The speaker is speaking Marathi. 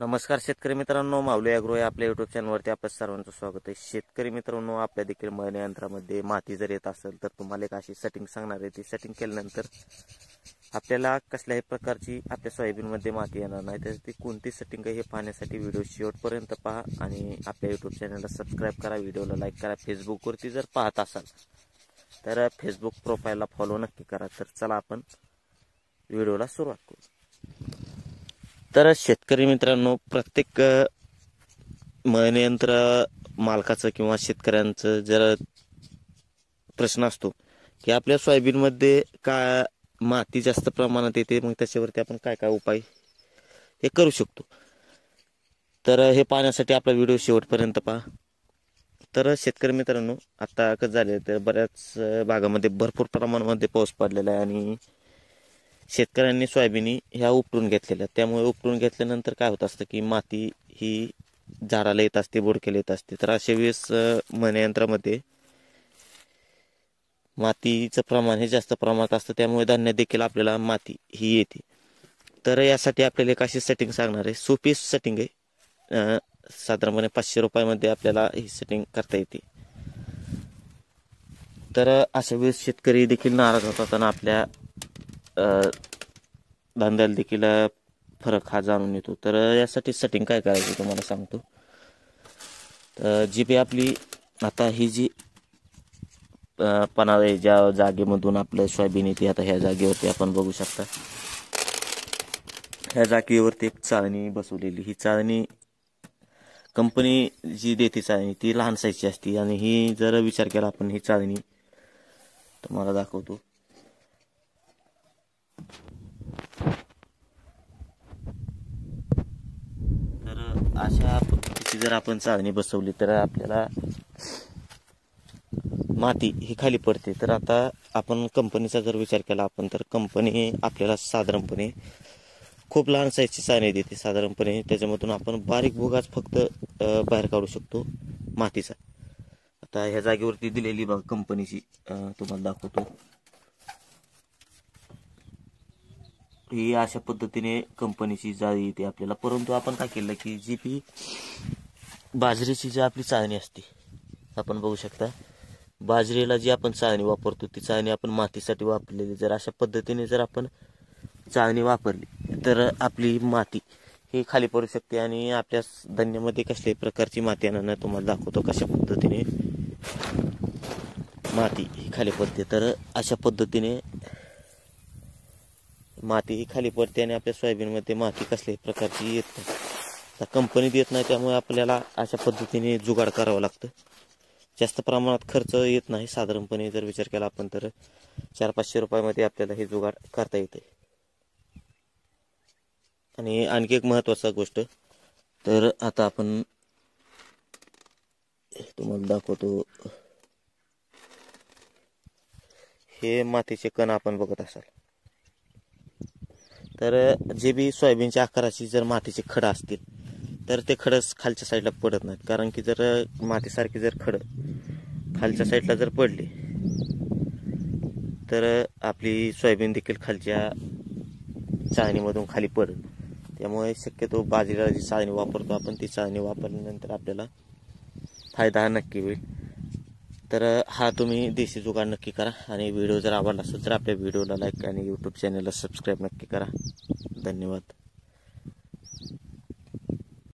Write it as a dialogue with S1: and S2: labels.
S1: नमस्कार शेतकरी मित्रांनो, माऊली ॲग्रो या आपल्या यूट्यूब चॅनलवरती आपल्या सर्वांचं स्वागत आहे। शेतकरी मित्रांनो, आपल्या देखील मळणी यंत्रामध्ये माती जर येत असेल तर तुम्हाला एक अशी सेटिंग सांगणार आहे। ती सेटिंग केल्यानंतर आपल्याला कसल्याही प्रकारची आपल्या सोयाबीनमध्ये माती येणार नाही। तर ती कोणती सेटिंग आहे हे पाहण्यासाठी व्हिडिओ शेवटपर्यंत पहा आणि आपल्या यूट्यूब चॅनलला सबस्क्राईब करा, व्हिडिओला लाईक करा। फेसबुकवरती जर पाहत असाल तर फेसबुक प्रोफाईलला फॉलो नक्की करा। तर चला आपण व्हिडिओला सुरुवात करू। तर शेतकरी मित्रांनो, प्रत्येक मळणी यंत्र मालकाचं किंवा शेतकऱ्यांचं जर प्रश्न असतो की आपल्या सोयाबीनमध्ये का माती जास्त प्रमाणात येते, मग त्याच्यावरती आपण काय काय उपाय हे करू शकतो। तर हे पाहण्यासाठी आपला व्हिडिओ शेवटपर्यंत पहा। तर शेतकरी मित्रांनो, आता कसं झाले तर बऱ्याच भागामध्ये भरपूर प्रमाणामध्ये पाऊस पडलेला आहे आणि शेतकऱ्यांनी सोयाबीनी ह्या उपटून घेतलेल्या। त्यामुळे उपटून घेतल्यानंतर काय होत असतं की माती ही झाडाला येत असते, बोडक्याला येत असते। तर अशा वेळेस मळणी यंत्रामध्ये मातीचं प्रमाण हे जास्त प्रमाणात असतं, त्यामुळे धान्य देखील आपल्याला माती ही येते। तर यासाठी आपल्याला एक अशी सेटिंग सांगणार आहे, सोपी सेटिंग आहे। साधारणपणे 500 रुपयामध्ये आपल्याला ही सेटिंग करता येते। तर अशा वेळेस शेतकरी देखील नाराज होतात आणि आपल्या धंद्याला देखील फरक हा जाणून येतो। तर यासाठी सेटिंग काय करायची तुम्हाला सांगतो। जी बी आपली आता ही जी पन्हाळा ज्या जागेमधून आपलं सोयाबीन येते, आता ह्या जागेवरती आपण बघू शकता, ह्या जागेवरती एक चाळणी बसवलेली। ही चाळणी कंपनी जी देते चाळणी ती लहान साईजची असते आणि ही जर विचार केला आपण, ही चाळणी तुम्हाला दाखवतो। तर अशा पद्धतीची जर आपण चाळणी बसवली तर आपल्याला माती ही खाली पडते। तर आता आपण कंपनीचा जर विचार केला आपण, तर कंपनी आपल्याला साधारणपणे खूप लहान साईजची चाळणी देते। साधारणपणे त्याच्यामधून आपण बारीक भुगाच फक्त बाहेर काढू शकतो मातीचा। आता ह्या जागेवरती दिलेली बघ कंपनीची, तुम्हाला दाखवतो। ही अशा पद्धतीने कंपनीची जाळी येते आपल्याला। परंतु आपण काय केलं की जी पी बाजरीची जी आपली चाळणी असते, आपण बघू शकता, बाजरीला जी आपण चाळणी वापरतो ती चाळणी आपण मातीसाठी वापरलेली। जर अशा पद्धतीने जर आपण चाळणी वापरली तर आपली माती ही खाली पडू शकते आणि आपल्या धान्यामध्ये कसल्याही प्रकारची माती येणार नाही। तुम्हाला दाखवतो कशा पद्धतीने माती ही खाली पडते। तर अशा पद्धतीने माती ही खाली पडते आणि आपल्या सोयाबीनमध्ये माती कसल्याही प्रकारची येत नाही। आता कंपनीत येत नाही, त्यामुळे आपल्याला अशा पद्धतीने जुगाड करावं लागतं। जास्त प्रमाणात खर्च येत नाही। साधारणपणे जर विचार केला आपण तर 400-500 रुपयामध्ये आपल्याला हे जुगाड करता येते। आणि आणखी एक महत्त्वाची गोष्ट, तर आता आपण तुम्हाला दाखवतो, हे मातीचे कण आपण बघत असाल, तर जे बी सोयाबीनच्या आकाराची जर मातीचे खडं असतील तर ते खडं खालच्या साईडला पडत नाहीत। कारण की जर मातीसारखी जर खडं खालच्या साईडला जर पडली तर आपली सोयाबीन देखील खालच्या चाळणीमधून खाली पडेल। त्यामुळे शक्यतो बाजरीला जी चाळणी वापरतो आपण, ती चाळणी वापरल्यानंतर आपल्याला फायदा हा नक्की होईल। तर हा तुम्ही देशी जुगाड नक्की करा आणि व्हिडिओ जर आवडला असेल तर आपल्या व्हिडिओला लाईक आणि यूट्यूब चॅनलला सबस्क्राईब नक्की करा। धन्यवाद।